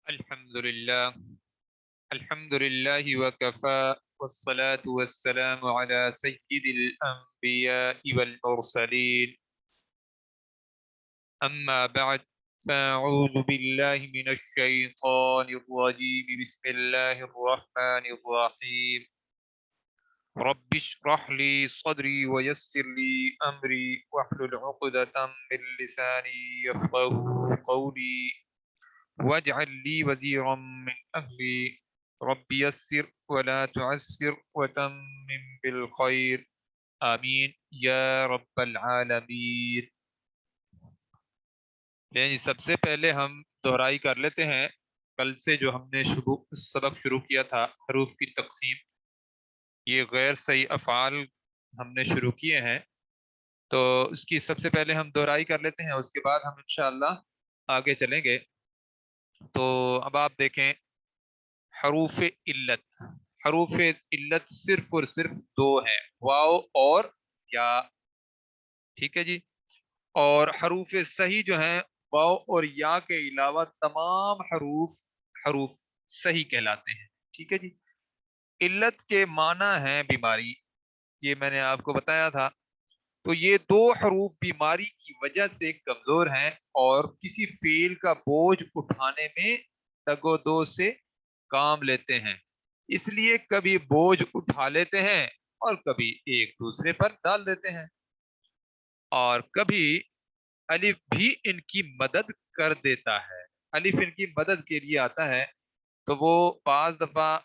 الحمد لله وكفى والصلاة والسلام على سيد الأنبياء والمرسلين أما بعد فأعوذ بالله من الشيطان الرجيم بسم الله الرحمن الرحيم رب اشرح لي صدري ويسر لي أمري واحلل عقدة من لساني يفقه قولي واجعل لي وزيرا من أهلي رب يسر ولا تعسر وتمم بالخير آمین یا رب العالمین۔ یعنی سب سے پہلے ہم دہرائی کر لیتے ہیں، کل سے جو ہم نے سبق شروع کیا تھا حروف کی تقسیم، یہ غیر صحیح افعال ہم نے شروع کیے ہیں، تو اس کی سب سے پہلے ہم دہرائی کر لیتے ہیں، اس کے بعد ہم انشاءاللہ آگے چلیں گے۔ تو اب آپ دیکھیں حروف علت، حروف علت صرف اور صرف دو ہیں، واو اور یا، ٹھیک ہے جی۔ اور حروف صحیح جو ہیں واو اور یا کے علاوہ تمام حروف صحیح کہلاتے ہیں، ٹھیک ہے جی۔ علت کے معنی ہیں بیماری، یہ میں نے آپ کو بتایا تھا۔ تو یہ دو حروف بیماری کی وجہ سے کمزور ہیں اور کسی فعل کا بوجھ اٹھانے میں تگ و دو سے کام لیتے ہیں، اس لیے کبھی بوجھ اٹھا لیتے ہیں اور کبھی ایک دوسرے پر ڈال دیتے ہیں، اور کبھی الف بھی ان کی مدد کر دیتا ہے، الف ان کی مدد کے لیے آتا ہے، تو وہ بعض دفعہ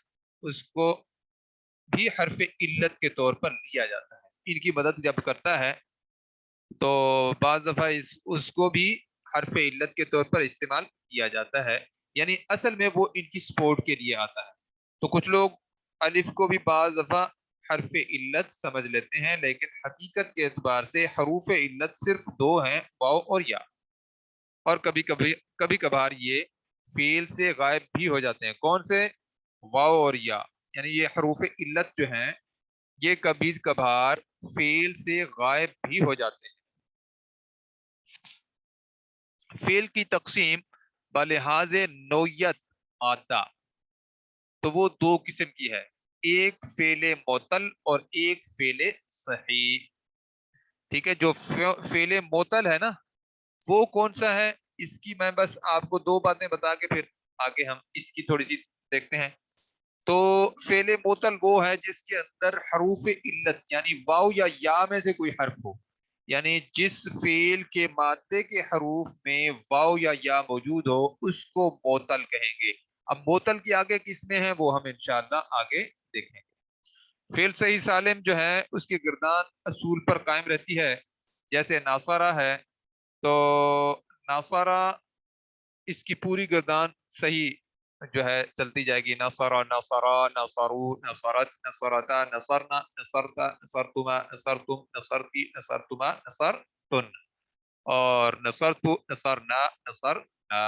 اس کو بھی حرف علت کے طور پر لیا جاتا ہے، ان کی مدد جب کرتا ہے تو بعض دفعہ اس کو بھی حرف علت کے طور پر استعمال کیا جاتا ہے، یعنی اصل میں وہ ان کی سپورٹ کے لیے آتا ہے۔ تو کچھ لوگ الف کو بھی بعض دفعہ حرف علت سمجھ لیتے ہیں، لیکن حقیقت کے اعتبار سے حروف علت صرف دو ہیں، واو اور یا، اور کبھی کبھار یہ فعل سے غائب بھی ہو جاتے ہیں۔ کون سے؟ واو اور یا، یعنی یہ حروف علت جو ہیں یہ کبھی کبھار فعل سے غائب بھی ہو جاتے ہیں۔ فعل کی تقسیم بلحاظ نوعیت مادہ، تو وہ دو قسم کی ہے، ایک فعل معطل اور ایک فعل صحیح، ٹھیک ہے۔ جو فعل معطل ہے نا وہ کون سا ہے، اس کی میں بس آپ کو دو باتیں بتا کے پھر آگے ہم اس کی تھوڑی سی دیکھتے ہیں۔ تو فعل معطل وہ ہے جس کے اندر حروف علت یعنی واو یا میں سے کوئی حرف ہو، یعنی جس فعل کے مادے کے حروف میں واو یا موجود ہو اس کو معطل کہیں گے۔ اب معطل کی آگے کس میں ہے وہ ہم انشاءاللہ آگے دیکھیں گے۔ فعل صحیح سالم جو ہے اس کی گردان اصول پر قائم رہتی ہے، جیسے ناصرہ ہے، تو ناصرہ اس کی پوری گردان صحیح جو ہے چلتی جائے گی، نصرہ نصرا نصرو نصرت نصرتا نصرنا نصرتا نصرتما نصرتم نصرتی نصرتما نصرتن، اور نصرتو نصرنا نصرنا۔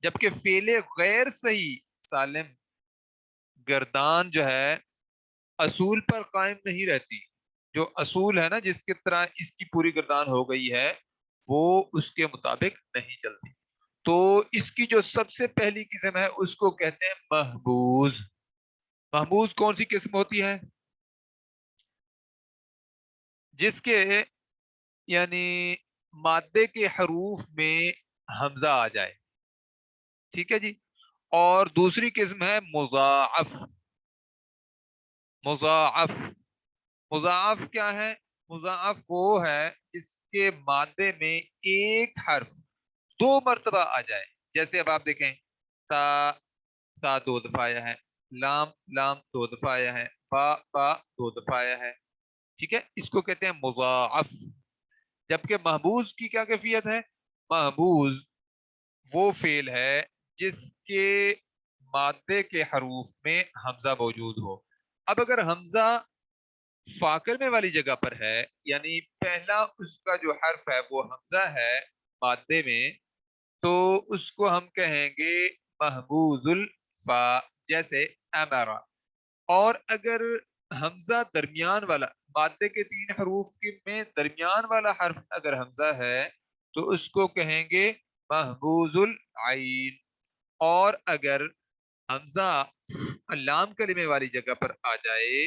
جبکہ فعل غیر صحیح سالم گردان جو ہے اصول پر قائم نہیں رہتی، جو اصول ہے نا جس کی طرح اس کی پوری گردان ہو گئی ہے وہ اس کے مطابق نہیں چلتی۔ تو اس کی جو سب سے پہلی قسم ہے اس کو کہتے ہیں محبوز۔ محبوز کون سی قسم ہوتی ہے؟ جس کے یعنی مادے کے حروف میں حمزہ آ جائے، ٹھیک ہے جی۔ اور دوسری قسم ہے مضاعف۔ مضاعف، مضاعف کیا ہے؟ مضاعف وہ ہے جس کے مادے میں ایک حرف دو مرتبہ آ جائے، جیسے اب آپ دیکھیں سا، سا دو دفعہ آیا ہے، لام لام دو دفعہ آیا ہے، با با دو دفعہ آیا ہے، ٹھیک ہے، اس کو کہتے ہیں مضاعف۔ جبکہ محبوز کی کیا کیفیت ہے؟ محبوز وہ فعل ہے جس کے مادے کے حروف میں حمزہ موجود ہو۔ اب اگر حمزہ فاکر میں والی جگہ پر ہے، یعنی پہلا اس کا جو حرف ہے وہ حمزہ ہے مادے میں، تو اس کو ہم کہیں گے محبوز الفا، جیسے امرا۔ اور اگر حمزہ درمیان والا، مادے کے تین حروف میں درمیان والا حرف اگر حمزہ ہے تو اس کو کہیں گے محبوز العین۔ اور اگر حمزہ لام کلمے والی جگہ پر آ جائے،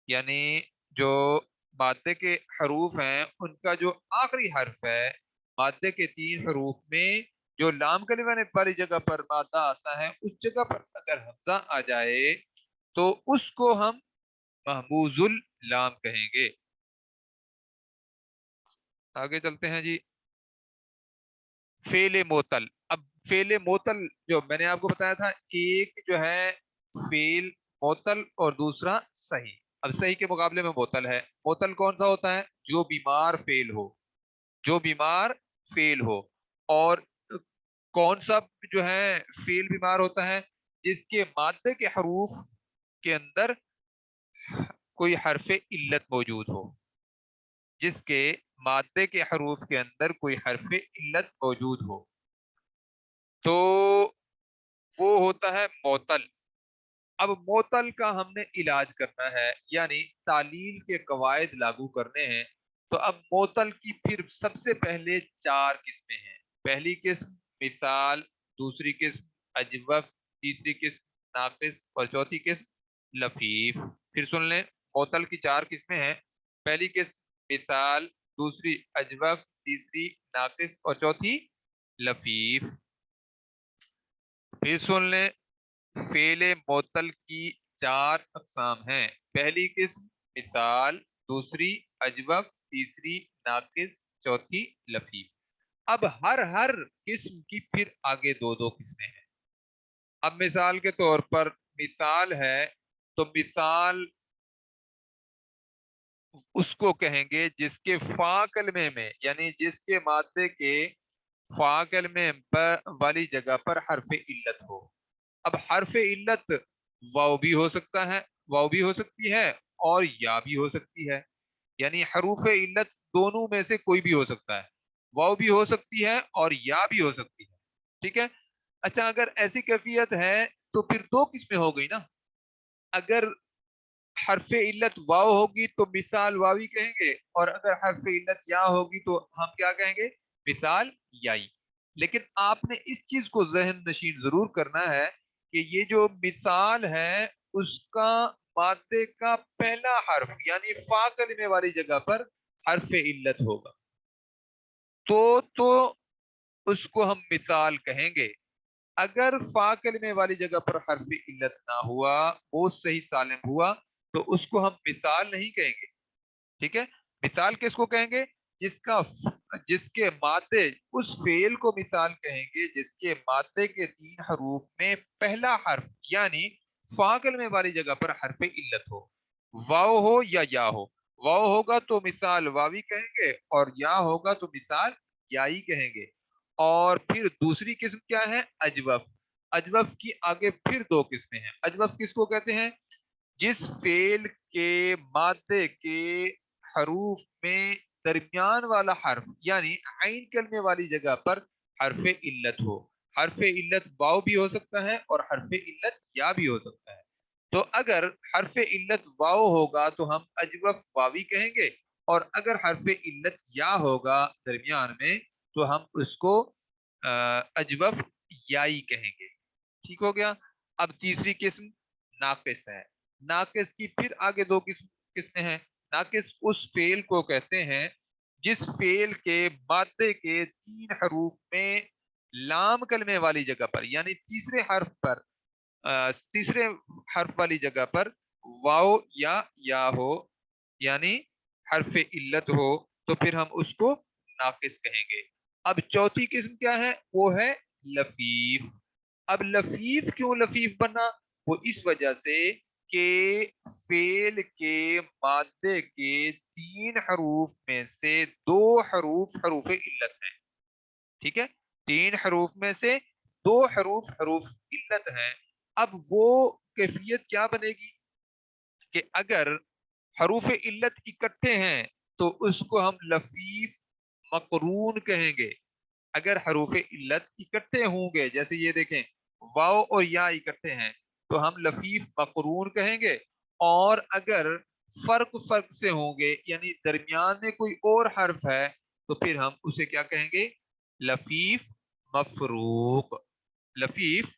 یعنی جو مادے کے حروف ہیں ان کا جو آخری حرف ہے، مادے کے 3 حروف میں جو لام کلمے والی جگہ پر مادہ آتا ہے، اس جگہ پر اگر حمزہ آ جائے تو اس کو ہم محموز اللام کہیں گے۔ آگے چلتے ہیں جی، فعل معطل۔ اب فعل معطل جو میں نے آپ کو بتایا تھا، ایک جو ہے فعل معطل اور دوسرا صحیح۔ اب صحیح کے مقابلے میں معطل ہے۔ معطل کون سا ہوتا ہے؟ جو بیمار فعل ہو، جو بیمار فعل ہو۔ اور کون سا جو ہے فعل بیمار ہوتا ہے؟ جس کے مادے کے حروف کے اندر کوئی حرف علت موجود ہو، جس کے مادے کے حروف کے اندر کوئی حرف علت موجود ہو، تو وہ ہوتا ہے معطل۔ اب معطل کا ہم نے علاج کرنا ہے، یعنی تعلیل کے قواعد لاگو کرنے ہیں۔ تو اب معطل کی پھر سب سے پہلے 4 قسمیں ہیں۔ پہلی قسم مثال، دوسری قسم اجوف، تیسری قسم ناقص اور چوتھی قسم لفیف۔ پھر سن لیں، معطل کی 4 قسمیں ہیں۔ پہلی قسم مثال، دوسری اجوف، تیسری ناقص اور چوتھی لفیف۔ پھر سن لیں، فعل معطل کی 4 اقسام ہیں۔ پہلی قسم مثال، دوسری اجوف، تیسری ناقص، چوتھی لفیف۔ اب ہر قسم کی پھر آگے 2 قسمیں ہیں۔ اب مثال کے طور پر مثال ہے، تو مثال اس کو کہیں گے جس کے فا کلمے میں، یعنی جس کے مادے کے فا کلمے والی جگہ پر حرف علت ہو۔ اب حرف علت واو بھی ہو سکتا ہے، واو بھی ہو سکتی ہے اور یا بھی ہو سکتی ہے، یعنی حروف علت دونوں میں سے کوئی بھی ہو سکتا ہے، واو بھی ہو سکتی ہے اور یا بھی ہو سکتی ہے۔ ٹھیک ہے؟ اچھا، اگر ایسی کیفیت ہے تو پھر 2 قسمیں ہو گئی نا۔ اگر حرف علت واو ہوگی تو مثال واوی کہیں گے، اور اگر حرف علت یا ہوگی تو ہم کیا کہیں گے؟ مثال یائی۔ لیکن آپ نے اس چیز کو ذہن نشین ضرور کرنا ہے کہ یہ جو مثال ہے اس کا مادے کا پہلا حرف یعنی فا کلمے والی جگہ پر حرف علت ہوگا، تو اس کو ہم مثال کہیں گے۔ اگر فا کلمے والی جگہ پر حرف علت نہ ہوا، وہ صحیح سالم ہوا، تو اس کو ہم مثال نہیں کہیں گے۔ ٹھیک ہے؟ مثال کس کو کہیں گے؟ جس کے مادے، اس فعل کو مثال کہیں گے جس کے مادے کے 3 حروف میں پہلا حرف یعنی فا کلمے والی جگہ پر حرف علت ہو، واو ہو یا ہو۔ واو ہوگا تو مثال واوی کہیں گے، اور یا ہوگا تو مثال یائی کہیں گے۔ اور پھر دوسری قسم کیا ہے؟ اجوف۔ اجوف کی آگے پھر 2 قسمیں ہیں۔ اجوف کس کو کہتے ہیں؟ جس فعل کے مادے کے حروف میں درمیان والا حرف یعنی عین کلمے والی جگہ پر حرف علت ہو۔ حرف علت واو بھی ہو سکتا ہے اور حرف علت یا بھی ہو سکتا ہے۔ تو اگر حرف علت واو ہوگا تو ہم اجوف واوی کہیں گے، اور اگر حرف علت یا ہوگا درمیان میں تو ہم اس کو اجوف یائی کہیں گے۔ ٹھیک ہو گیا؟ اب تیسری قسم ناقص ہے۔ ناقص کی پھر آگے 2 قسمیں ہیں۔ ناقص اس فعل کو کہتے ہیں جس فعل کے مادے کے 3 حروف میں لام کلمے والی جگہ پر یعنی تیسرے حرف والی جگہ پر واو یا ہو، یعنی حرف علت ہو، تو پھر ہم اس کو ناقص کہیں گے۔ اب چوتھی قسم کیا ہے؟ وہ ہے لفیف۔ اب لفیف کیوں لفیف بنا؟ وہ اس وجہ سے کہ فعل کے مادے کے 3 حروف میں سے 2 حروف حروف علت ہیں۔ ٹھیک ہے؟ 3 حروف میں سے 2 حروف علت ہیں۔ اب وہ کیفیت کیا بنے گی کہ اگر حروف علت اکٹھے ہیں تو اس کو ہم لفیف مقرون کہیں گے۔ اگر حروف علت اکٹھے ہوں گے، جیسے یہ دیکھیں واو اور یا اکٹھے ہیں، تو ہم لفیف مقرون کہیں گے۔ اور اگر فرق سے ہوں گے یعنی درمیان میں کوئی اور حرف ہے تو پھر ہم اسے کیا کہیں گے؟ لفیف مفروق۔ لفیف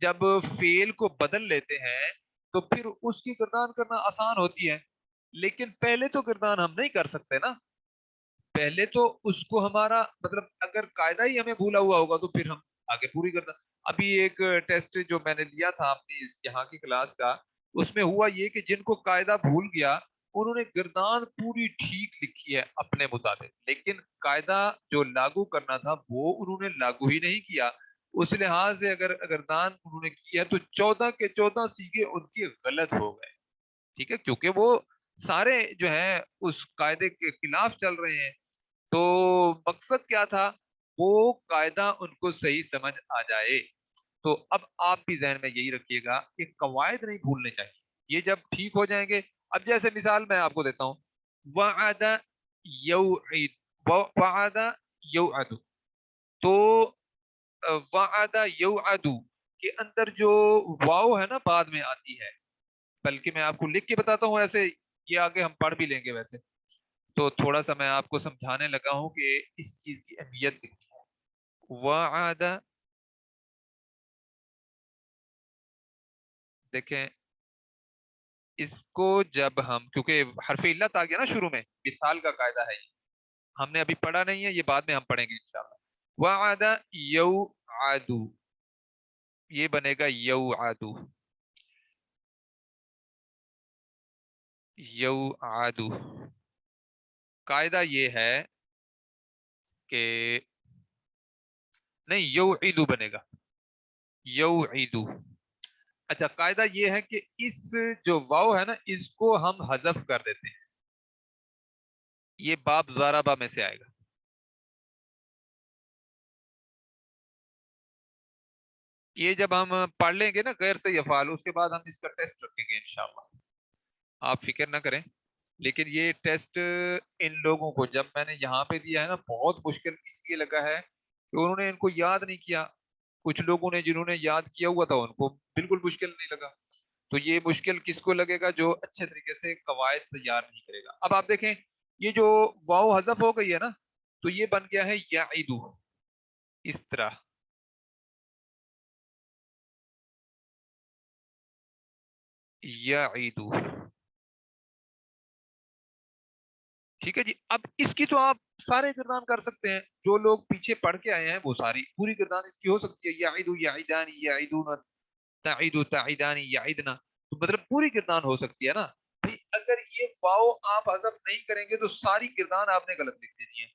جب فیل کو بدل لیتے ہیں تو پھر اس کی گردان کرنا آسان ہوتی ہے، لیکن پہلے تو گردان ہم نہیں کر سکتے نا. پہلے تو اس کو ہمارا مطلب اگر قاعدہ ہی ہمیں بھولا ہوا ہوگا تو پھر ہم آگے پوری کرنا. ابھی ایک ٹیسٹ جو میں نے لیا تھا اپنی یہاں کی کلاس کا، اس میں ہوا یہ کہ جن کو قاعدہ بھول گیا انہوں نے گردان پوری ٹھیک لکھی ہے اپنے مطابق، لیکن قاعدہ جو لاگو کرنا تھا وہ انہوں نے لاگو ہی نہیں کیا. اس لحاظ سے اگر گردان انہوں نے کیا تو 14 کے 14 سیگے ان کے غلط ہو گئے. ٹھیک ہے، کیونکہ وہ سارے جو ہے اس قاعدے کے خلاف چل رہے ہیں. تو مقصد کیا تھا؟ وہ قاعدہ ان کو صحیح سمجھ آ جائے. تو اب آپ بھی ذہن میں یہی رکھیے گا کہ قواعد نہیں بھولنے چاہیے. یہ جب ٹھیک ہو جائیں گے، اب جیسے مثال میں آپ کو دیتا ہوں، وعد یوعد، وعد یوعد. تو وعد یوعد کے اندر جو واو ہے نا بعد میں آتی ہے، بلکہ میں آپ کو لکھ کے بتاتا ہوں ایسے، یہ آگے ہم پڑھ بھی لیں گے ویسے. تو تھوڑا سا میں آپ کو سمجھانے لگا ہوں کہ اس چیز کی اہمیت کتنی ہے. وعد، دیکھیں اس کو جب ہم، کیونکہ حرف علت آ گیا نا شروع میں، مثال کا قاعدہ ہے یہ، ہم نے ابھی پڑھا نہیں ہے، یہ بعد میں ہم پڑھیں گے انشاءاللہ. وعد یوعد، یہ بنے گا یوعد، یوعد. قاعدہ یہ ہے کہ نہیں، یوعد بنے گا، یوعد. اچھا، قاعدہ یہ ہے کہ اس جو واو ہے نا اس کو ہم حذف کر دیتے ہیں. یہ باب ضربہ میں سے آئے گا. یہ جب ہم پڑھ لیں گے نا غیر صحیح افعال، اس کے بعد ہم اس کا ٹیسٹ رکھیں گے انشاءاللہ، آپ فکر نہ کریں. لیکن یہ ٹیسٹ ان لوگوں کو جب میں نے یہاں پہ دیا ہے نا بہت مشکل اس لیے لگا ہے کہ انہوں نے ان کو یاد نہیں کیا. کچھ لوگوں نے جنہوں نے یاد کیا ہوا تھا ان کو بالکل مشکل نہیں لگا. تو یہ مشکل کس کو لگے گا؟ جو اچھے طریقے سے قواعد تیار نہیں کرے گا. اب آپ دیکھیں یہ جو واو حذف ہو گئی ہے نا، تو یہ بن گیا ہے یعیدو، اس طرح. یعیدو، ٹھیک ہے جی. اب اس کی تو آپ سارے گردان کر سکتے ہیں، جو لوگ پیچھے پڑھ کے آئے ہیں وہ ساری پوری گردان اس کی ہو سکتی ہے. یعیدو، یعیدانی، یعیدون، تعیدو، تعیدانی، یعیدنا. تو مطلب پوری گردان ہو سکتی ہے نا. بھئی اگر یہ واو آپ حذف نہیں کریں گے تو ساری گردان آپ نے غلط لکھ دینی ہے.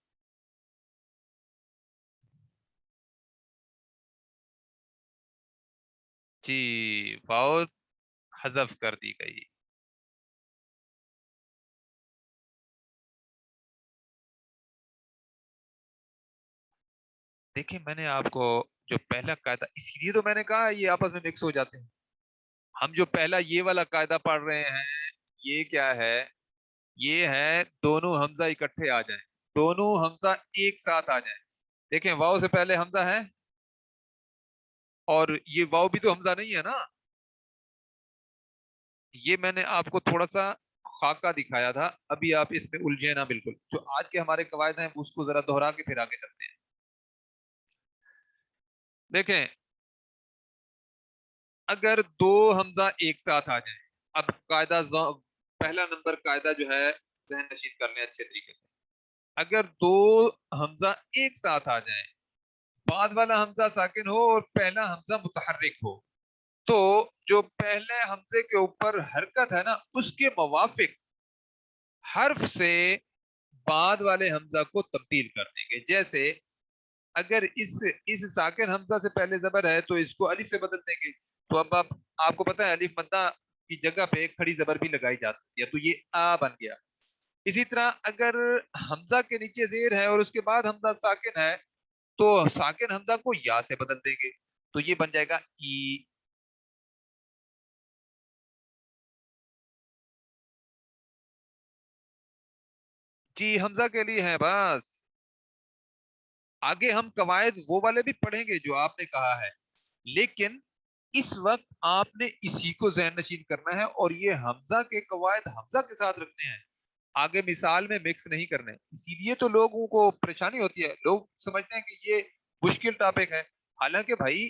جی، واو حذف کر دی گئی. دیکھیں میں نے آپ کو جو پہلا قاعدہ، اسی لیے تو میں نے کہا یہ آپس میں مکس ہو جاتے ہیں. ہم جو پہلا یہ والا قاعدہ پڑھ رہے ہیں، یہ کیا ہے؟ یہ ہے دونوں حمزہ اکٹھے آ جائیں، دونوں حمزہ ایک ساتھ آ جائیں. دیکھیں واؤ سے پہلے حمزہ ہے، اور یہ واؤ بھی تو حمزہ نہیں ہے نا. یہ میں نے آپ کو تھوڑا سا خاکہ دکھایا تھا، ابھی آپ اس میں الجھے نا بالکل. جو آج کے ہمارے قواعد ہیں اس کو ذرا دہرا کے پھر آگے چلتے ہیں. دیکھیں اگر دو حمزہ ایک ساتھ آ جائیں، اب قاعدہ پہلا نمبر قاعدہ جو ہے ذہن نشین کر لیں اچھے طریقے سے. اگر دو حمزہ ایک ساتھ آ جائیں، بعد والا حمزہ ساکن ہو اور پہلا حمزہ متحرک ہو، تو جو پہلے حمزے کے اوپر حرکت ہے نا اس کے موافق حرف سے بعد والے حمزہ کو تبدیل کر دیں گے. جیسے اگر اس ساکن حمزہ سے پہلے زبر ہے تو اس کو الف سے بدل دیں گے. تو اب آپ کو پتا ہے الف مدہ کی جگہ پہ ایک کھڑی زبر بھی لگائی جا سکتی ہے، تو یہ آ بن گیا. اسی طرح اگر حمزہ کے نیچے زیر ہے اور اس کے بعد حمزہ ساکن ہے تو ساکن حمزہ کو یا سے بدل دیں گے، تو یہ بن جائے گا ای. جی حمزہ کے لیے ہے بس. آگے ہم قواعد وہ والے بھی پڑھیں گے جو آپ نے کہا ہے، لیکن اس وقت آپ نے اسی کو ذہن نشین کرنا ہے اور یہ حمزہ کے قواعد حمزہ کے ساتھ رکھنے ہیں، آگے مثال میں مکس نہیں کرنے. اسی لیے تو لوگوں کو پریشانی ہوتی ہے، لوگ سمجھتے ہیں کہ یہ مشکل ٹاپک ہے. حالانکہ بھائی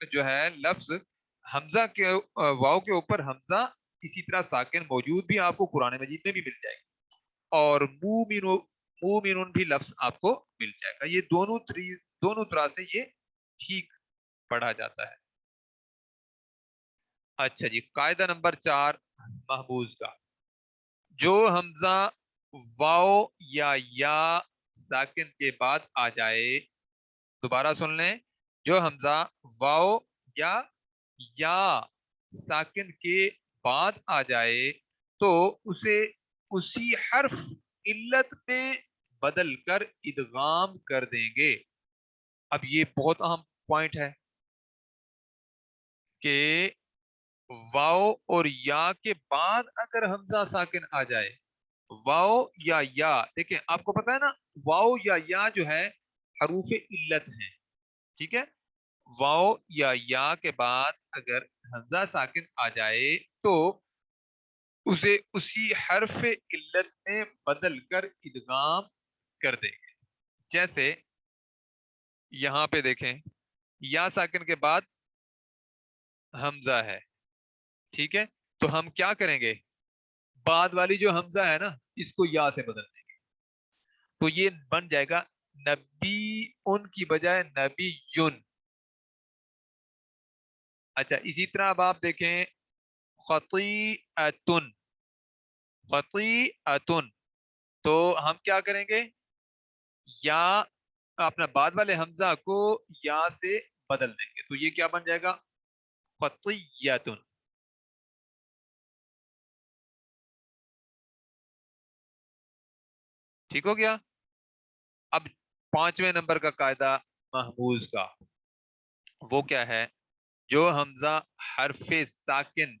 جو ہے لفظ حمزہ کے واو کے اوپر حمزہ اسی طرح ساکن موجود بھی آپ کو قرآن مجید میں بھی مل جائے گا، اور مومنون بھی لفظ آپ کو مل جائے گا. یہ دونوں طرح سے یہ ٹھیک پڑھا جاتا ہے. اچھا جی، قاعدہ نمبر 4 محفوظ کا. جو حمزہ واو یا ساکن کے بعد آ جائے، دوبارہ سن لیں، جو حمزہ واو یا ساکن کے بعد آ جائے تو اسے اسی حرف علت میں بدل کر ادغام کر دیں گے. اب یہ بہت اہم پوائنٹ ہے کہ واو اور یا کے بعد اگر حمزہ ساکن آ جائے، واو یا دیکھیں آپ کو پتا ہے نا، واو یا جو ہے حروف علت ہیں، ٹھیک ہے. واو یا کے بعد اگر حمزہ ساکن آ جائے تو اسے اسی حرف علت میں بدل کر ادغام کر دیں گے. جیسے یہاں پہ دیکھیں، یا ساکن کے بعد حمزہ ہے، ٹھیک ہے، تو ہم کیا کریں گے، بعد والی جو حمزہ ہے نا اس کو یا سے بدل دیں گے، تو یہ بن جائے گا نبی ان کی بجائے نبی یون. اچھا اسی طرح اب آپ دیکھیں خطیئتن، خطیئتن، تو ہم کیا کریں گے، یا اپنا بعد والے حمزہ کو یا سے بدل دیں گے، تو یہ کیا بن جائے گا، خطیئتن. ٹھیک ہو گیا. اب 5ویں نمبر کا قاعدہ محموز کا، وہ کیا ہے، جو حمزہ حرف ساکن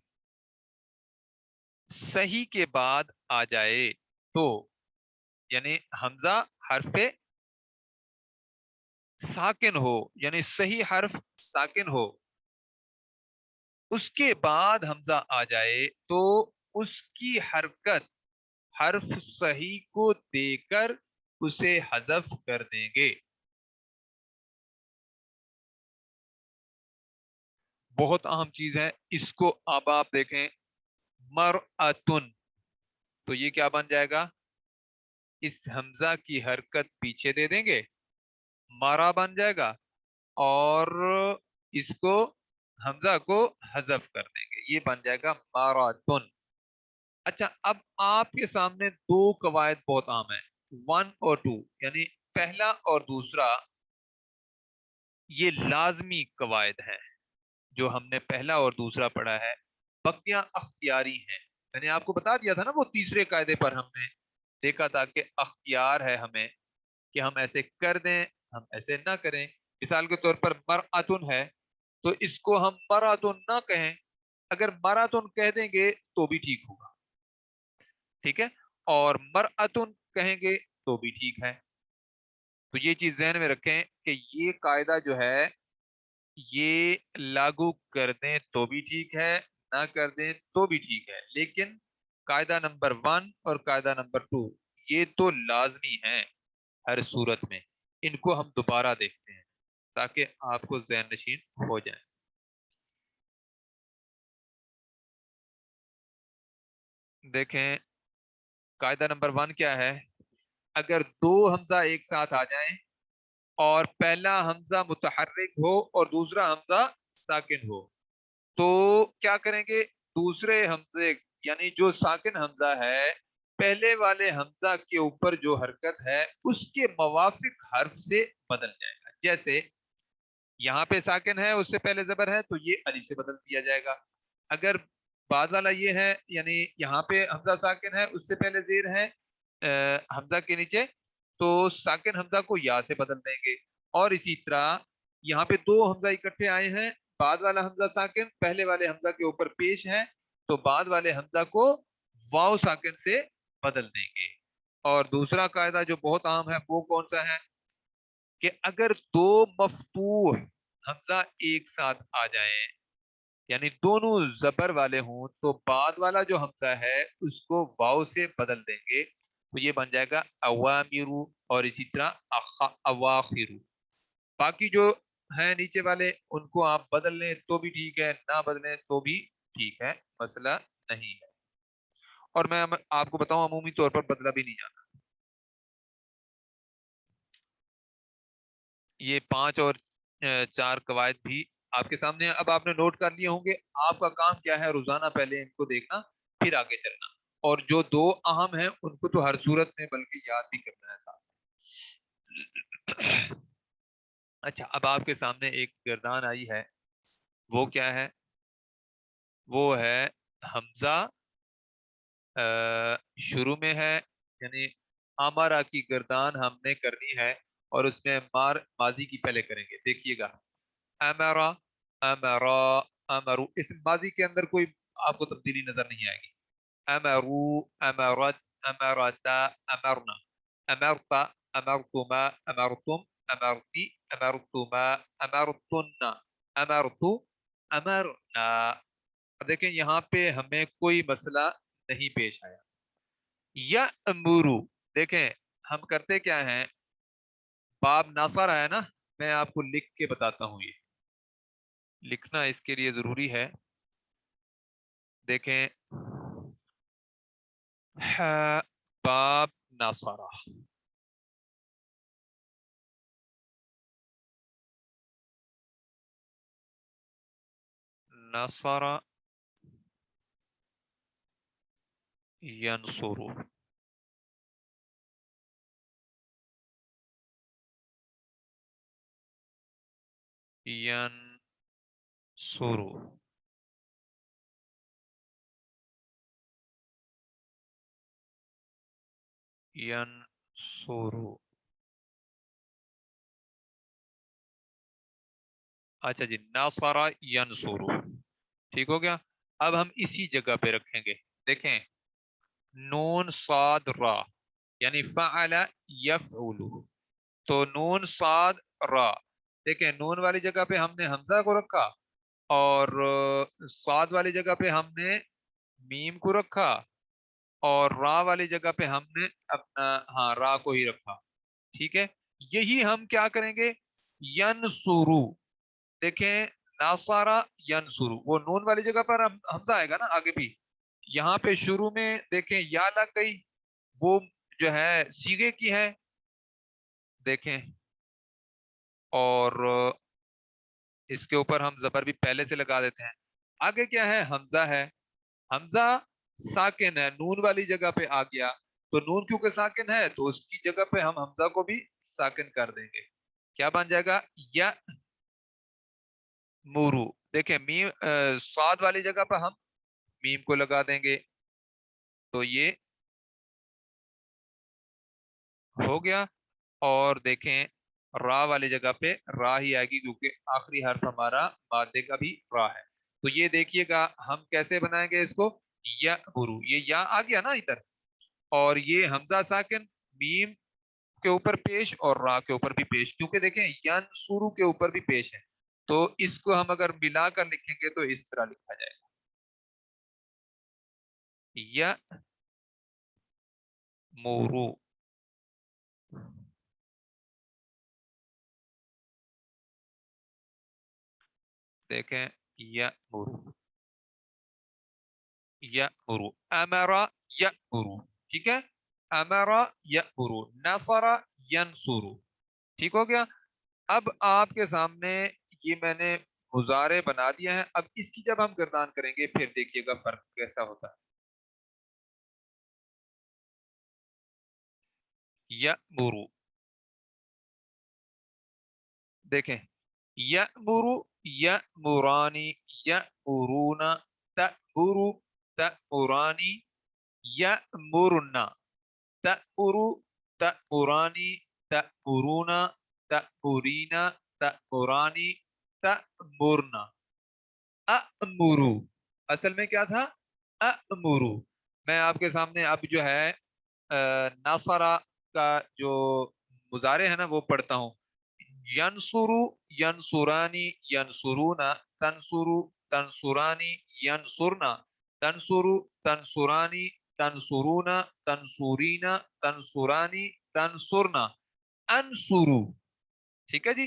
صحیح کے بعد آ جائے تو، یعنی حمزہ حرف ساکن ہو، یعنی صحیح حرف ساکن ہو، اس کے بعد حمزہ آ جائے تو اس کی حرکت حرف صحیح کو دے کر اسے حذف کر دیں گے. بہت اہم چیز ہے، اس کو اب آپ دیکھیں، مرأتن، تو یہ کیا بن جائے گا، اس حمزہ کی حرکت پیچھے دے دیں گے، مارا بن جائے گا، اور اس کو حمزہ کو حذف کر دیں گے، یہ بن جائے گا ماراتن. اچھا اب آپ کے سامنے دو قواعد بہت عام ہیں، 1 اور 2، یعنی پہلا اور دوسرا، یہ لازمی قواعد ہیں جو ہم نے پہلا اور دوسرا پڑھا ہے، بقیہ اختیاری ہیں. میں نے آپ کو بتا دیا تھا نا وہ تیسرے قاعدے پر ہم نے دیکھا تھا کہ اختیار ہے ہمیں کہ ہم ایسے کر دیں، ہم ایسے نہ کریں. مثال کے طور پر مرأتن ہے تو اس کو ہم مرأتن نہ کہیں، اگر مرأتن کہہ دیں گے تو بھی ٹھیک ہوگا، ٹھیک ہے، اور مرأتن کہیں گے تو بھی ٹھیک ہے. تو یہ چیز ذہن میں رکھیں کہ یہ قاعدہ جو ہے یہ لاگو کر دیں تو بھی ٹھیک ہے، نہ کر دیں تو بھی ٹھیک ہے، لیکن قاعدہ نمبر 1 اور قاعدہ نمبر 2 یہ تو لازمی ہیں ہر صورت میں. ان کو ہم دوبارہ دیکھتے ہیں تاکہ آپ کو ذہن نشین ہو جائیں. دیکھیں قاعدہ نمبر 1 کیا ہے، اگر دو حمزہ ایک ساتھ آ جائیں اور پہلا حمزہ متحرک ہو اور دوسرا حمزہ ساکن ہو تو کیا کریں گے، دوسرے حمزے یعنی جو ساکن حمزہ ہے پہلے والے حمزہ کے اوپر جو حرکت ہے اس کے موافق حرف سے بدل جائے گا. جیسے یہاں پہ ساکن ہے اس سے پہلے زبر ہے تو یہ علی سے بدل دیا جائے گا. اگر بعد والا یہ ہے یعنی یہاں پہ حمزہ ساکن ہے اس سے پہلے زیر ہے حمزہ کے نیچے، تو ساکن حمزہ کو یا سے بدل دیں گے. اور اسی طرح یہاں پہ دو حمزہ اکٹھے آئے ہیں، بعد والا حمزہ ساکن پہلے والے حمزہ کے اوپر پیش ہے تو بعد والے حمزہ کو واو ساکن سے بدل دیں گے. اور دوسرا قاعدہ جو بہت عام ہے وہ کون سا ہے کہ اگر دو مفتوح حمزہ ایک ساتھ آ جائیں یعنی دونوں زبر والے ہوں تو بعد والا جو حمزہ ہے اس کو واو سے بدل دیں گے تو یہ بن جائے گا اوامرو، اور اسی طرح اواخرو. باقی جو ہیں نیچے والے ان کو آپ بدل لیں تو بھی ٹھیک ہے، نہ بدلیں تو بھی ٹھیک ہے، مسئلہ نہیں ہے۔ اور میں آپ کو بتاؤں عمومی طور پر بدلا بھی نہیں جاتا۔ یہ 5 اور 4 قواعد بھی آپ کے سامنے اب آپ نے نوٹ کر لیے ہوں گے۔ آپ کا کام کیا ہے؟ روزانہ پہلے ان کو دیکھنا، پھر آگے چلنا، اور جو 2 اہم ہیں ان کو تو ہر صورت میں بلکہ یاد بھی کرنا ہے ساتھ۔ اچھا، اب آپ کے سامنے ایک گردان آئی ہے، وہ کیا ہے؟ وہ ہے حمزہ شروع میں ہے، یعنی ہمارا کی گردان ہم نے کرنی ہے، اور اس میں ماضی کی پہلے کریں گے۔ دیکھیے گا، امرا، امرا، امرو، اس ماضی کے اندر کوئی آپ کو تبدیلی نظر نہیں آئے گی۔ امرو، امرت، امرتا، امرنا، امرتا، امرتما، امرتم، امرتی، امرتما، امرتن، امرتو، امرنا۔ اب دیکھیں یہاں پہ ہمیں کوئی مسئلہ نہیں پیش آیا۔ یا امورو، دیکھیں ہم کرتے کیا ہیں، باب ناصر ہے نا، میں آپ کو لکھ کے بتاتا ہوں، یہ لکھنا اس کے لیے ضروری ہے۔ دیکھیں باب ناصرہ، نصر ینصر، ینصر، ینصر۔ اچھا جی، ناصر ینصر، ٹھیک ہو گیا۔ اب ہم اسی جگہ پہ رکھیں گے۔ دیکھیں نون صاد را، یعنی فعل یفعل، تو نون صاد را، دیکھیں نون والی جگہ پہ ہم نے حمزہ کو رکھا، اور صاد والی جگہ پہ ہم نے میم کو رکھا، اور را والی جگہ پہ ہم نے اپنا ہاں را کو ہی رکھا، ٹھیک ہے۔ یہی ہم کیا کریں گے، ینصرو، دیکھیں ناصارا ینصرو، وہ نون والی جگہ پر حمزہ آئے گا نا آگے بھی، یہاں پہ شروع میں دیکھیں یا لگ گئی، وہ جو ہے سیغے کی ہے، دیکھیں، اور اس کے اوپر ہم زبر بھی پہلے سے لگا دیتے ہیں۔ آگے کیا ہے، حمزہ ہے، حمزہ ساکن ہے، نون والی جگہ پہ آ گیا، تو نون کیونکہ ساکن ہے تو اس کی جگہ پہ ہم حمزہ کو بھی ساکن کر دیں گے، کیا بن جائے گا، یا مورو، دیکھیں میم صاد والی جگہ پہ ہم میم کو لگا دیں گے، تو یہ ہو گیا۔ اور دیکھیں را والی جگہ پہ را ہی آئے گی، کیونکہ آخری حرف ہمارا مادے کا بھی را ہے۔ تو یہ دیکھیے گا ہم کیسے بنائیں گے اس کو، یا برو، یہ یا آ گیا نا ادھر، اور یہ حمزہ ساکن میم کے اوپر پیش اور را کے اوپر بھی پیش، کیونکہ دیکھیں ین سورو کے اوپر بھی پیش ہے، تو اس کو ہم اگر ملا کر لکھیں گے تو اس طرح لکھا جائے گا، یا مورو۔ دیکھیں یا مرو، یا مرو، امرا یا مرو، ٹھیک ہے، امرا یا مرو، نصر ینصر، ٹھیک ہو گیا۔ اب آپ کے سامنے یہ میں نے مضارع بنا دیا ہے، اب اس کی جب ہم گردان کریں گے پھر دیکھیے گا فرق کیسا ہوتا ہے۔ یا مرو، دیکھیں یأمرو، یأمرانی، یأمرونا، تأمرو، تأمرانی، یأمرنا، تأمرو، تأمرانی، تأمرونا، تأمرینا، تأمرانی، تأمرنا، أأمرو، اصل میں کیا تھا، أأمرو۔ میں آپ کے سامنے اب جو ہے ناصرہ کا جو مضارع ہے نا وہ پڑھتا ہوں، ینصرو، ینصرانی، ینصرونا، تنصرو، تنصرانی، ینصرنا، تنصرو، تنصرانی، تنصرونا، تنصورینا، تنصرانی، تنصرنا، انصرو، ٹھیک ہے جی۔